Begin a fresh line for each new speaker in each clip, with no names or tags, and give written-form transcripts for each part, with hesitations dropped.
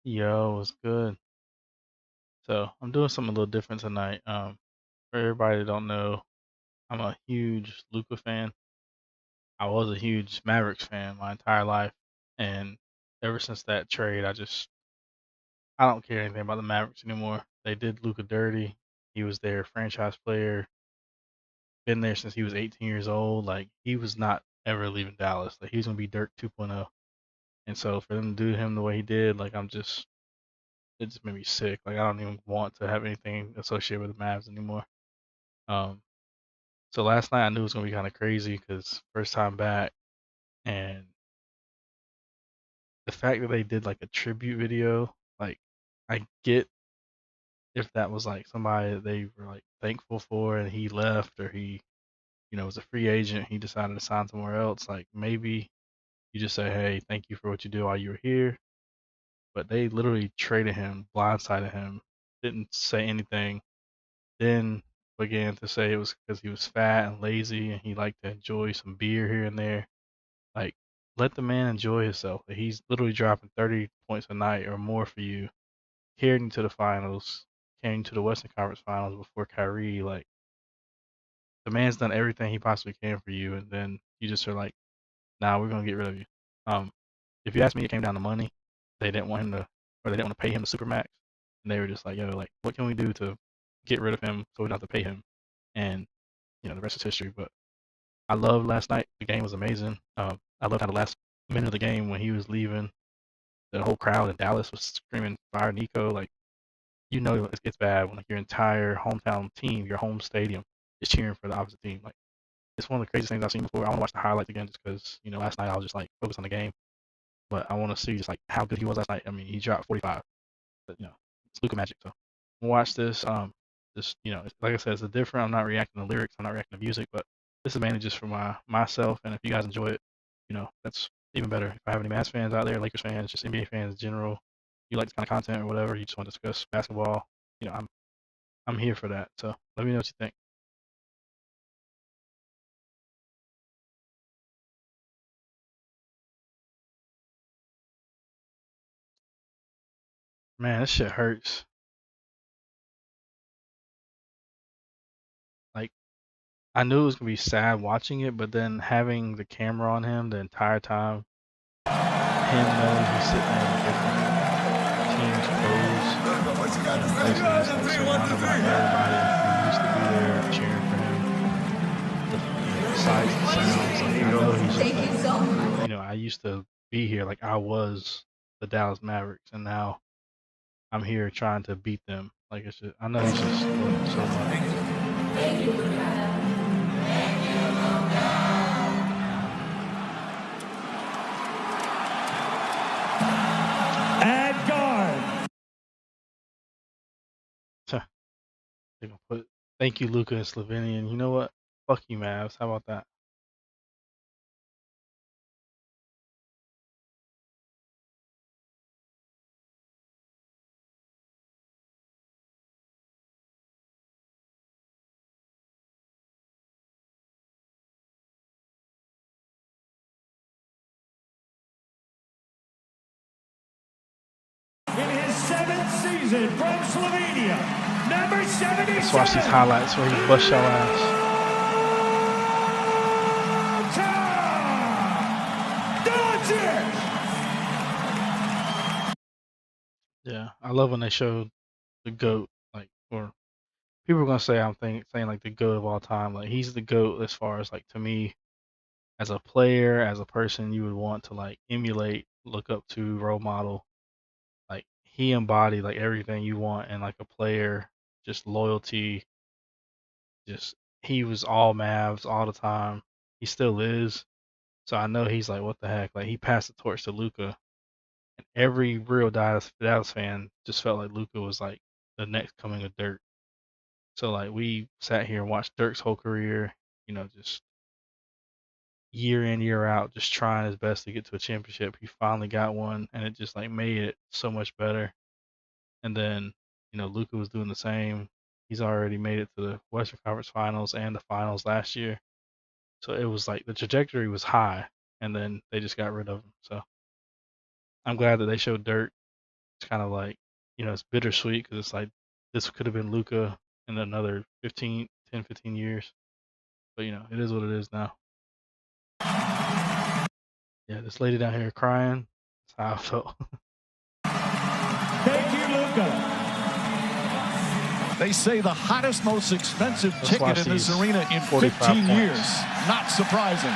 Yo, what's good? So I'm doing something a little different tonight. For everybody that don't know, I'm a huge Luka fan. I was a huge Mavericks fan my entire life, and ever since that trade, I don't care anything about the Mavericks anymore. They did Luka dirty. He was their franchise player, been there since he was 18 years old. Like he was not ever leaving Dallas. Like he was gonna be Dirk 2.0. And so for them to do him the way he did, it just made me sick. Like I don't even want to have anything associated with the Mavs anymore. Um, So last night I knew it was gonna be kind of crazy because first time back, and the fact that they did like a tribute video, like I get if that was like somebody that they were like thankful for and he left or he was a free agent, he decided to sign somewhere else. Like maybe you just say, hey, thank you for what you did while you were here. But they literally traded him, blindsided him, didn't say anything. Then began to say it was because he was fat and lazy and he liked to enjoy some beer here and there. Like, let the man enjoy himself. Like, he's literally dropping 30 points a night or more for you, carrying you to the finals, carrying you to the Western Conference Finals before Kyrie. Like, the man's done everything he possibly can for you, and then you just are like, nah, we're gonna get rid of you. Um, if you ask me, it came down to money. They didn't want him to, or they didn't want to pay him the supermax, and they were just like, yo, like, what can we do to get rid of him so we don't have to pay him? And the rest is history. But I loved last night. The game was amazing. I loved how the last minute of the game when he was leaving, the whole crowd in Dallas was screaming "Fire Nico!" Like it's bad when like your entire hometown team, your home stadium, is cheering for the opposite team. Like it's one of the craziest things I've seen before. I want to watch the highlights again just because last night I was just like focused on the game, but I want to see just like how good he was last night. I mean, he dropped 45, but it's Luka magic. So watch this. Just like I said, it's a different. I'm not reacting to lyrics. I'm not reacting to music, but this is mainly just for myself. And if you guys enjoy it, that's even better. If I have any Mavs fans out there, Lakers fans, just NBA fans in general, you like this kind of content or whatever, you just want to discuss basketball, I'm here for that. So let me know what you think. Man, this shit hurts. Like I knew it was gonna be sad watching it, but then having the camera on him the entire time, him knowing he's sitting there in a different team's clothes, basically just like surrounded by everybody who used to be there cheering for him. The sights, the sounds, like I know he's just like, I used to be here, like I was the Dallas Mavericks, and now I'm here trying to beat them. Like it's just, I know he's just going through so much.
At guard.
They're gonna put thank you, Luka and Slovenian. You know what? Fuck you, Mavs. How about that?
In his seventh season from Slovenia, number 77.
Let's watch these highlights where he bust your ass. Yeah, I love when they show the goat, like, or people are gonna say saying like the goat of all time. Like he's the goat as far as like to me as a player, as a person you would want to like emulate, look up to, role model. Like he embodied like everything you want in like a player, just loyalty, just he was all Mavs all the time. He still is. So I know he's like, what the heck? Like he passed the torch to Luka, and every real Dallas fan just felt like Luka was like the next coming of Dirk. So like we sat here and watched Dirk's whole career, just year in year out, just trying his best to get to a championship. He finally got one, and it just like made it so much better. And then Luka was doing the same. He's already made it to the Western Conference Finals and the Finals last year. So it was like the trajectory was high, and then they just got rid of him. So I'm glad that they showed Dirk. it's kind of like, it's bittersweet because it's like this could have been Luka in another 10, 15 years. But it is what it is now. Yeah, this lady down here crying. That's how I felt.
Thank you, Luka. They say the hottest, most expensive ticket in this arena in 15 years. Not surprising.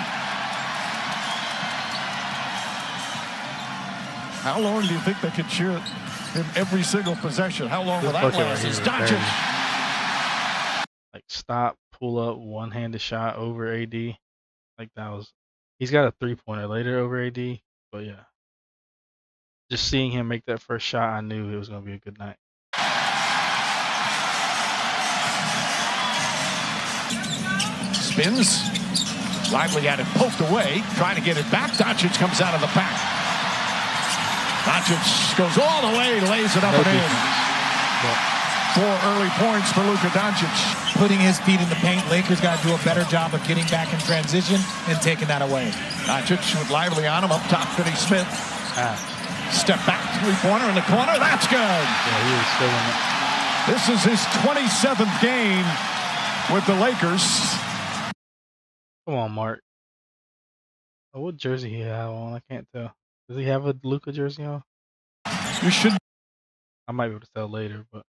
How long do you think they could cheer in every single possession? How long will that last? Is Doncic.
Like, stop, pull up, one-handed shot over AD. Like, he's got a three-pointer later over AD. But yeah, just seeing him make that first shot, I knew it was going to be a good night.
Spins. Lively had it poked away, trying to get it back. Doncic comes out of the pack. Doncic goes all the way, lays it up and in. 4 early points for Luka Doncic.
Putting his feet in the paint. Lakers got to do a better job of getting back in transition and taking that away.
Doncic with Lively on him, up top, Finney Smith. Step back, three-pointer in the corner. That's good.
Yeah, he was still in it.
This is his 27th game with the Lakers.
Come on, Mark. Oh, what jersey he have on? I can't tell. Does he have a Luka jersey on?
You should.
I might be able to tell later, but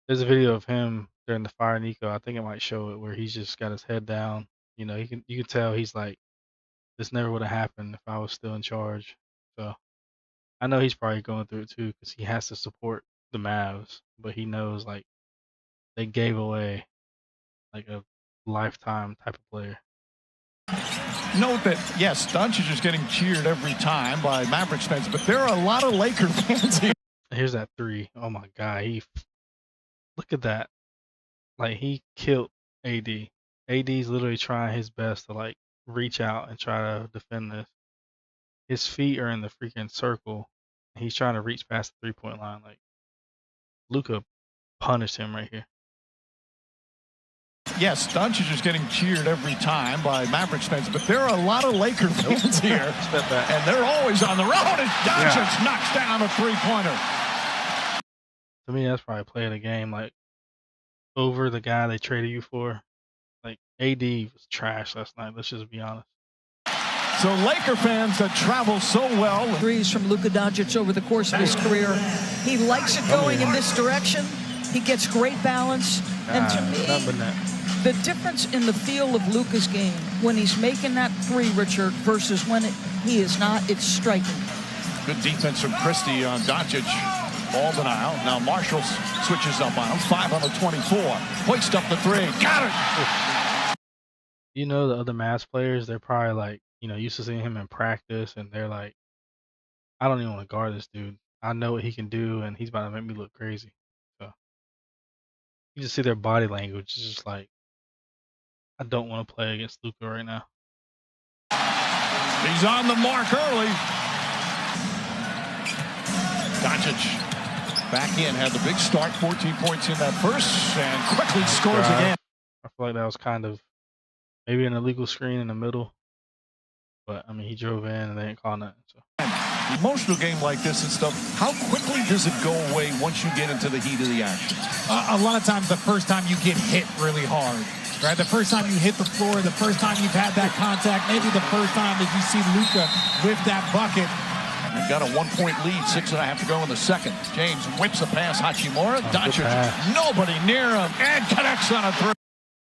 there's a video of him during the Fire Nico. I think it might show it where he's just got his head down. You can tell he's like, this never would have happened if I was still in charge. So I know he's probably going through it too because he has to support the Mavs, but he knows like they gave away like a lifetime type of player.
Note that, yes, Doncic is getting cheered every time by Mavericks fans, but there are a lot of Laker fans here.
Here's that three. Oh my God. Look at that. Like, he killed AD. AD's literally trying his best to like reach out and try to defend this. His feet are in the freaking circle. He's trying to reach past the 3-point line. Like, Luka punished him right here.
Yes, Doncic is getting cheered every time by Mavericks fans, but there are a lot of Laker fans here, and they're always on the road, and Doncic knocks down a three-pointer.
To me, that's probably play of the game. Like, over the guy they traded you for. Like, AD was trash last night. Let's just be honest.
So Laker fans that travel so well.
Threes from Luka Doncic over the course of his career. He likes it going in this direction. He gets great balance. And to me, the difference in the feel of Luka's game when he's making that three, Richard, versus when he is not, it's striking.
Good defense from Christie on Doncic. Ball denial. Now Marshall switches up on him. 5 on the 24. Hoist up the three. Got it.
The other Mavs players, they're probably like, used to seeing him in practice, and they're like, I don't even want to guard this dude. I know what he can do, and he's about to make me look crazy. So you just see their body language. It's just like, I don't want to play against Luka right now.
He's on the mark early. Doncic back in, had the big start, 14 points in that first, and quickly scores again.
I feel like that was kind of maybe an illegal screen in the middle. But, I mean, he drove in and they didn't call nothing. So.
Emotional game like this and stuff, how quickly does it go away once you get into the heat of the action?
A lot of times the first time you get hit really hard, right? The first time you hit the floor, the first time you've had that contact, maybe the first time that you see Luka with that bucket.
They've got a 1-point lead, 6.5 to go in the second. James whips a pass, Hachimura. Doncic, nobody near him, and connects on a three.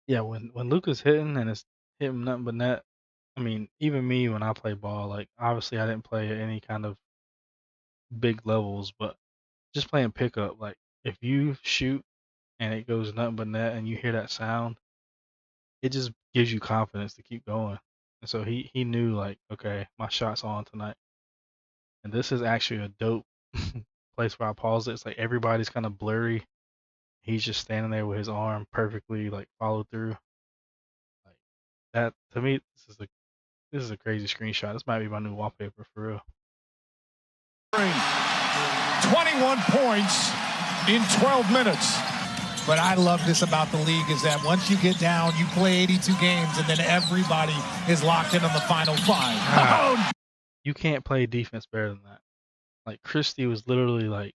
Yeah, when Luka's hitting and it's hitting nothing but net, I mean, even me when I play ball, like, obviously I didn't play at any kind of big levels, but just playing pickup, like, if you shoot and it goes nothing but net and you hear that sound, it just gives you confidence to keep going. And so he knew, like, okay, my shot's on tonight. And this is actually a dope place where I paused it. It's like everybody's kind of blurry. He's just standing there with his arm perfectly, like, followed through. Like, that, to me, this is a crazy screenshot. This might be my new wallpaper for real.
21 points in 12 minutes.
But I love this about the league is that once you get down, you play 82 games, and then everybody is locked in on the final 5.
You can't play defense better than that. Like, Christie was literally like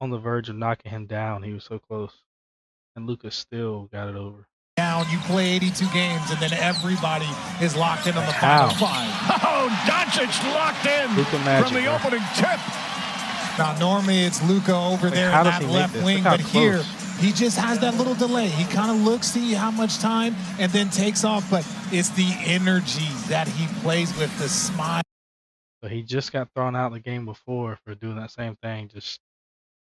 on the verge of knocking him down. He was so close, and Luka still got it over.
Down, you play 82 games, and then everybody is locked in on the final five.
Oh, Doncic locked in from the opening tip.
Now, normally it's Luka over there in that left wing, but here he just has that little delay. He kind of looks, see how much time, and then takes off. But it's the energy that he plays with, the smile.
But he just got thrown out the game before for doing that same thing. Just,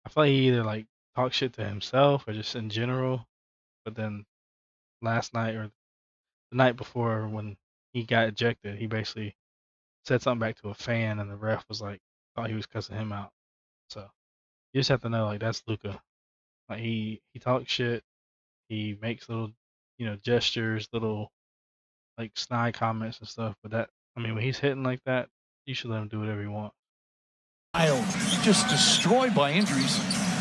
I feel like he either like talk shit to himself or just in general. But then last night or the night before when he got ejected, he basically said something back to a fan, and the ref was like, thought he was cussing him out. So you just have to know, like, that's Luka. Like he talks shit. He makes little, gestures, little like snide comments and stuff. But that, I mean, when he's hitting like that, you should let him do whatever he wants.
Just destroyed by injuries.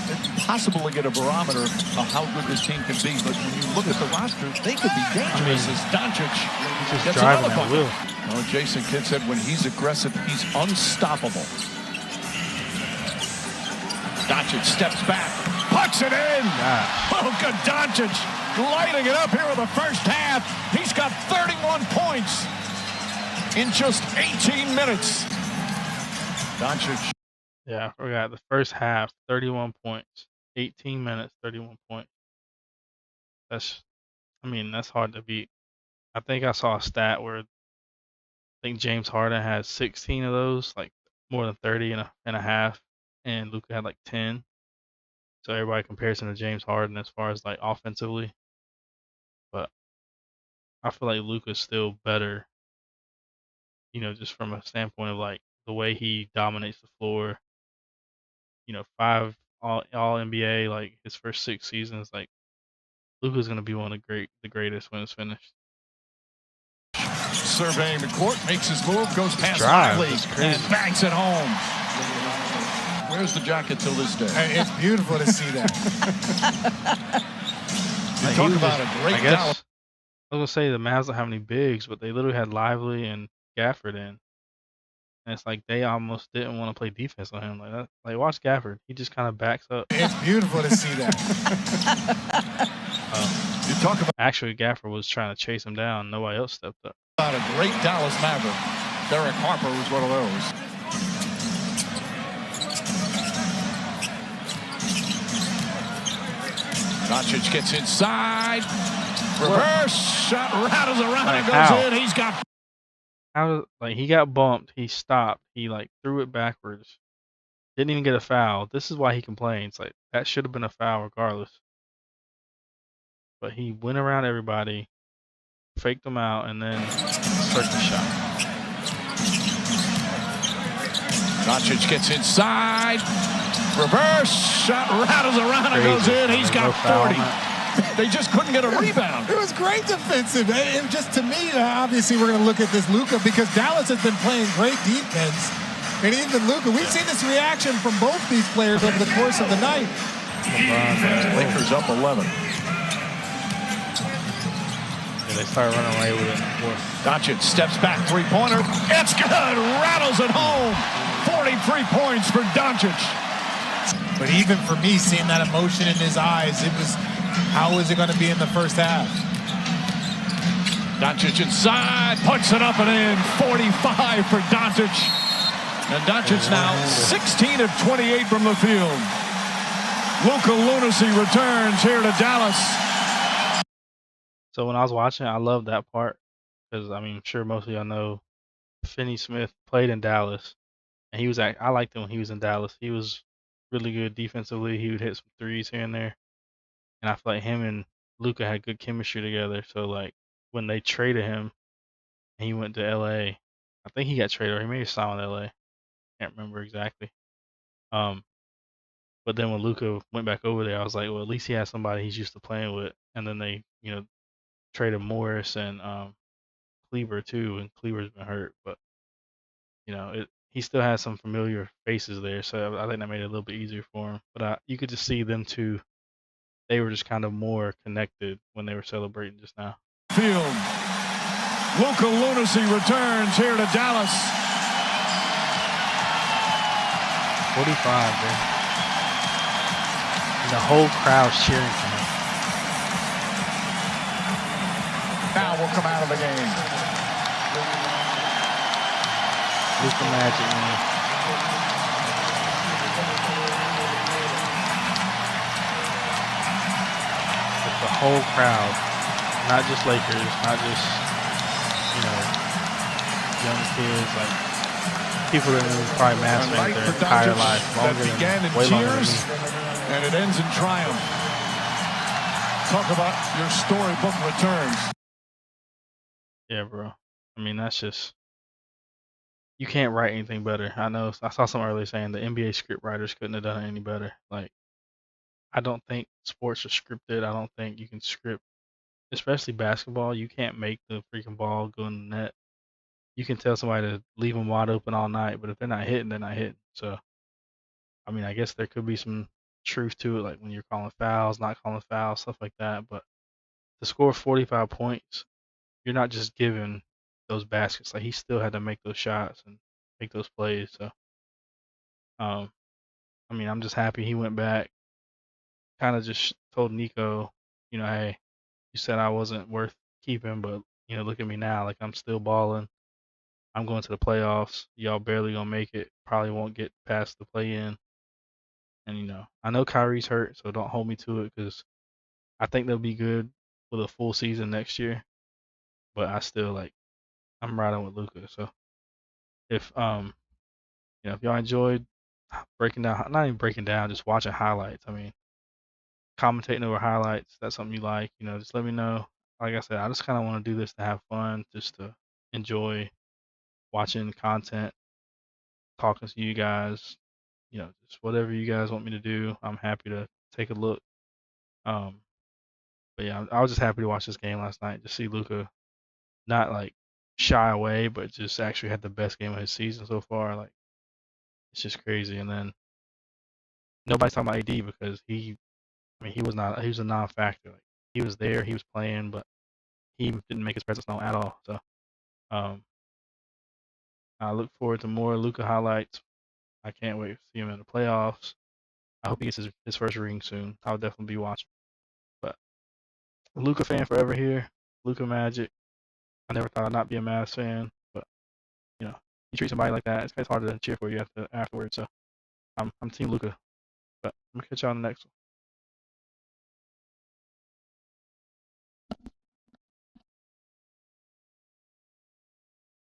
It's impossible to get a barometer of how good this team can be. But when you look at the roster, they could be dangerous as Doncic
just driving at will.
Well, Jason Kidd said when he's aggressive, he's unstoppable. Doncic steps back, puts it in. Luka Doncic lighting it up here in the first half. He's got 31 points in just 18 minutes. Doncic.
Yeah, I forgot. The first half, 31 points. 18 minutes, 31 points. That's hard to beat. I think I saw a stat where I think James Harden had 16 of those, like more than 30 and a half, and Luka had like 10. So everybody compares him to James Harden as far as like offensively. But I feel like Luka's still better, just from a standpoint of like the way he dominates the floor. 5 all NBA, like his first 6 seasons, like Luka's gonna be one of the greatest when it's finished.
Surveying the court, makes his move, goes past Riley, and banks it home. Where's the jacket till this day?
It's beautiful to see that.
You talk about a great Dallas.
I was gonna say the Mavs don't have any bigs, but they literally had Lively and Gafford in. And it's like they almost didn't want to play defense on him like that. Like, watch Gafford. He just kind of backs up.
It's beautiful to see that.
You talk about
Actually, Gafford was trying to chase him down. Nobody else stepped up.
About a great Dallas Maverick. Derek Harper was one of those. Doncic gets inside. Reverse shot rattles around and goes in. He's got.
He got bumped. He stopped. He like threw it backwards. Didn't even get a foul. This is why he complains. Like, that should have been a foul regardless. But he went around everybody, faked them out, and then took the shot.
Doncic gets inside. Reverse shot rattles around and goes in. He's got 40. They just couldn't get a rebound.
It was great defensive. It just, to me, obviously we're going to look at this Luka because Dallas has been playing great defense. And even Luka, we've seen this reaction from both these players over the course of the night.
Lakers up 11.
They start running away with it.
Doncic steps back, three-pointer. It's good. Rattles it home. 43 points for Doncic.
But even for me, seeing that emotion in his eyes, it was, how is it going to be in the first half?
Doncic inside, puts it up and in. 45 for Doncic. And Doncic now 16 of 28 from the field. Luka lunacy returns here to Dallas.
So when I was watching, I loved that part because I'm sure most of y'all know Finney Smith played in Dallas, and I liked him when he was in Dallas. He was really good defensively. He would hit some threes here and there, and I feel like him and Luka had good chemistry together. So like when they traded him, and he went to LA, I think he got traded or he may have signed with LA. Can't remember exactly. But then when Luka went back over there, I was like, well, at least he has somebody he's used to playing with. And then they, traded Morris and Kleber too, and Kleber's been hurt, but he still has some familiar faces there, so I think that made it a little bit easier for him. But you could just see them two; they were just kind of more connected when they were celebrating just now.
Field, Luka lunacy returns here to Dallas.
45, man. And the whole crowd's cheering for him.
Now will come out of the game.
Luka Magic, man. It's the whole crowd, not just Lakers, not just, you know, young kids, like people that have probably Mavs fans their entire life,
way longer than me. And it ends in triumph. Talk about your storybook returns.
Yeah, bro. I mean, that's just, you can't write anything better. I know I saw something earlier saying the NBA script writers couldn't have done it any better. Like, I don't think sports are scripted. I don't think you can script, especially basketball. You can't make the freaking ball go in the net. You can tell somebody to leave them wide open all night, but if they're not hitting, they're not hitting. So, I mean, I guess there could be some truth to it, like when you're calling fouls, not calling fouls, stuff like that. But to score 45 points, you're not just giving those baskets. Like, he still had to make those shots and make those plays. So, I mean, I'm just happy he went back. Kind of just told Nico, you know, hey, you said I wasn't worth keeping, but you know, look at me now. Like, I'm still balling. I'm going to the playoffs. Y'all barely gonna make it. Probably won't get past the play-in. And you know, I know Kyrie's hurt, so don't hold me to it because I think they'll be good with a full season next year. But I still like, I'm riding with Luka. So if you know, if y'all enjoyed breaking down, not even breaking down, just watching highlights. I mean, commentating over highlights. That's something you like. You know, just let me know. Like I said, I just kind of want to do this to have fun, just to enjoy watching content, talking to you guys. You know, just whatever you guys want me to do, I'm happy to take a look. Um, but yeah, I was just happy to watch this game last night. Just see Luka not like shy away, but just actually had the best game of his season so far. Like, it's just crazy. And then nobody's talking about AD because I mean, he was a non-factor. Like, he was there, he was playing, but he didn't make his presence known at all. So, um, I look forward to more Luka highlights. I can't wait to see him in the playoffs. I hope he gets his first ring soon. I'll definitely be watching. But Luka fan forever here. Luka Magic. I never thought I'd not be a Mavs fan, but you know, you treat somebody like that, it's hard to cheer for you afterwards. So I'm Team Luka. But I'm gonna catch y'all on the next one.